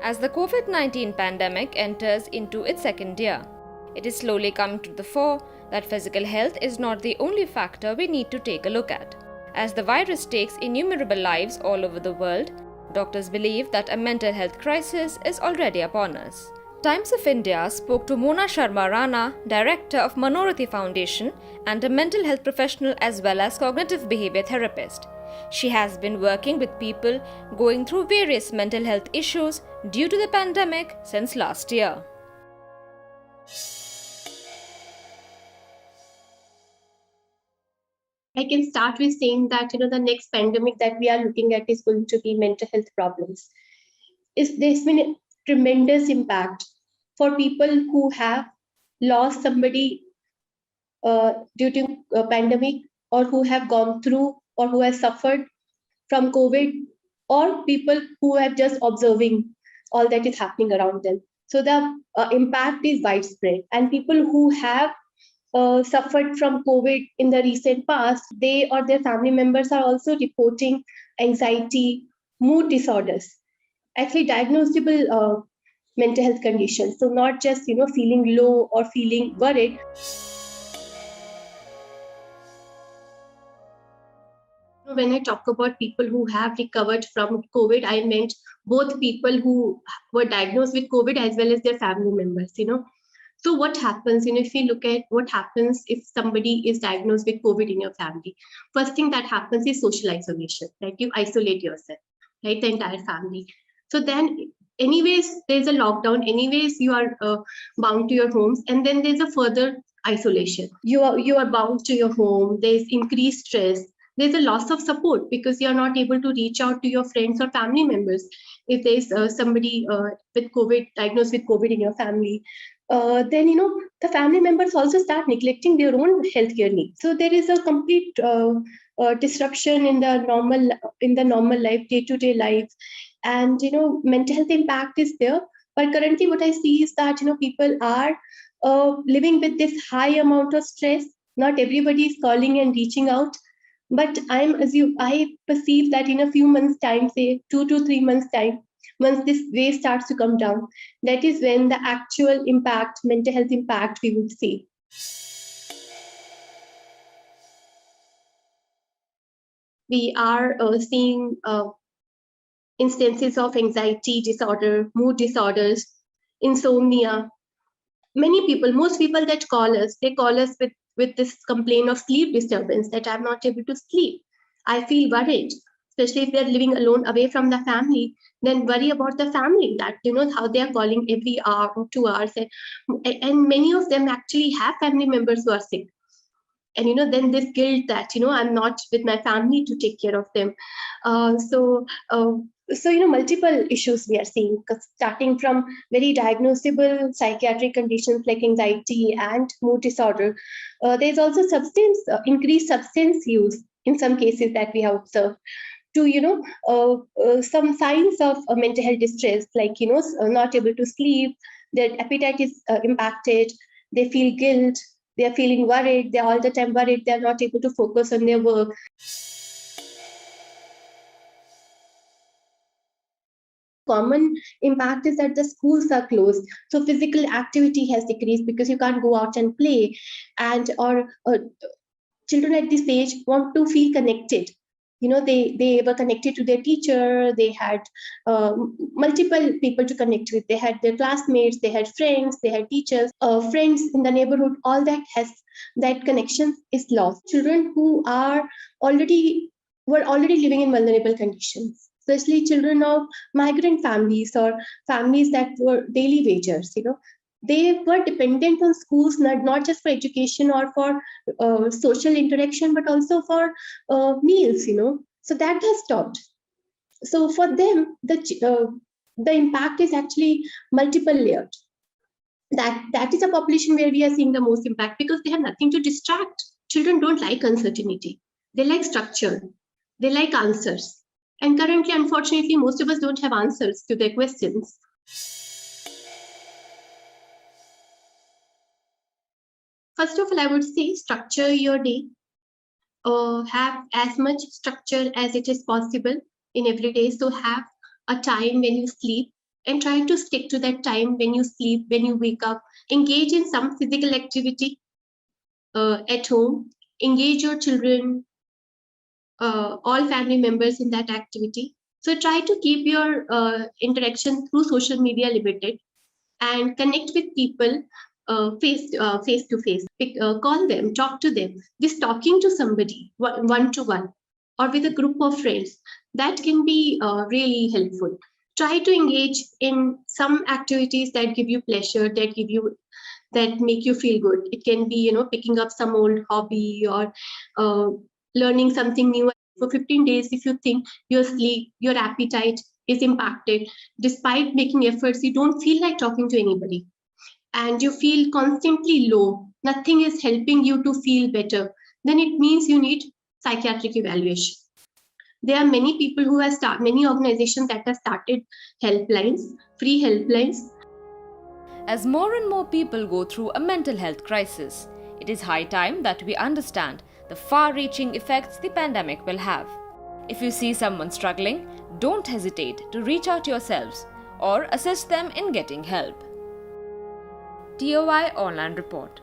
As the COVID-19 pandemic enters into its second year, it is slowly coming to the fore that physical health is not the only factor we need to take a look at. As the virus takes innumerable lives all over the world, doctors believe that a mental health crisis is already upon us. Times of India spoke to Mona Sharma Rana, director of Manorathy Foundation and a mental health professional as well as cognitive behavior therapist. She has been working with people going through various mental health issues due to the pandemic since last year. I can start with saying that the next pandemic that we are looking at is going to be mental health problems. There's been a tremendous impact for people who have lost somebody due to a pandemic, or who have gone through or who have suffered from COVID, or people who are just observing all that is happening around them. So the impact is widespread, and people who have suffered from COVID in the recent past, they or their family members are also reporting anxiety, mood disorders, actually diagnosable mental health conditions. So not just feeling low or feeling worried. When I talk about people who have recovered from COVID, I meant both people who were diagnosed with COVID as well as their family members. So what happens, if you look at what happens if somebody is diagnosed with COVID in your family, first thing that happens is social isolation, right? You isolate yourself, right? The entire family. So then anyways, there's a lockdown, anyways, you are bound to your homes, and then there's a further isolation. You are bound to your home, there's increased stress, there's a loss of support because you're not able to reach out to your friends or family members. If there's somebody with COVID, diagnosed with COVID in your family, then the family members also start neglecting their own healthcare needs. So there is a complete disruption in the normal life, day-to-day life, and mental health impact is there. But currently, what I see is that people are living with this high amount of stress. Not everybody is calling and reaching out, but I perceive that in a few months' time, say 2 to 3 months' time, once this wave starts to come down, that is when the actual impact, mental health impact, we would see. We are seeing instances of anxiety disorder, mood disorders, insomnia. Most people that call us, they call us with this complaint of sleep disturbance, that I'm not able to sleep. I feel worried, especially if they're living alone away from the family, then worry about the family, that how they are calling every hour or 2 hours. And many of them actually have family members who are sick. And then this guilt that I'm not with my family to take care of them. So multiple issues we are seeing, starting from very diagnosable psychiatric conditions like anxiety and mood disorder. There's also increased substance use in some cases that we have observed, to some signs of mental health distress, like not able to sleep, their appetite is impacted, they feel guilt, they are feeling worried, they're all the time worried, they're not able to focus on their work. Common impact is that the schools are closed, so physical activity has decreased because you can't go out and play, and or children at this age want to feel connected. They were connected to their teacher, they had multiple people to connect with, they had their classmates, they had friends, they had teachers, friends in the neighborhood. All that connection is lost. Children who were already living in vulnerable conditions, especially children of migrant families or families that were daily wagers, they were dependent on schools, not just for education or for social interaction, but also for meals. So that has stopped. So for them, the impact is actually multiple layered. That is a population where we are seeing the most impact, because they have nothing to distract. Children don't like uncertainty, they like structure, they like answers, and currently, unfortunately, most of us don't have answers to their questions. First of all, I would say structure your day. Have as much structure as it is possible in every day. So have a time when you sleep, and try to stick to that time when you sleep, when you wake up. Engage in some physical activity at home. Engage your children, all family members in that activity. So try to keep your interaction through social media limited and connect with people face to face. Call them, talk to them. This talking to somebody one to one or with a group of friends, that can be really helpful. Try to engage in some activities that give you pleasure, that make you feel good. It can be, picking up some old hobby or learning something new. For 15 days, if you think your sleep, your appetite is impacted, despite making efforts, you don't feel like talking to anybody and you feel constantly low, nothing is helping you to feel better, then it means you need psychiatric evaluation. There are many people who have started, many organizations that have started helplines, free helplines. As more and more people go through a mental health crisis, it is high time that we understand the far-reaching effects the pandemic will have. If you see someone struggling, don't hesitate to reach out yourselves or assist them in getting help. TOI Online Report.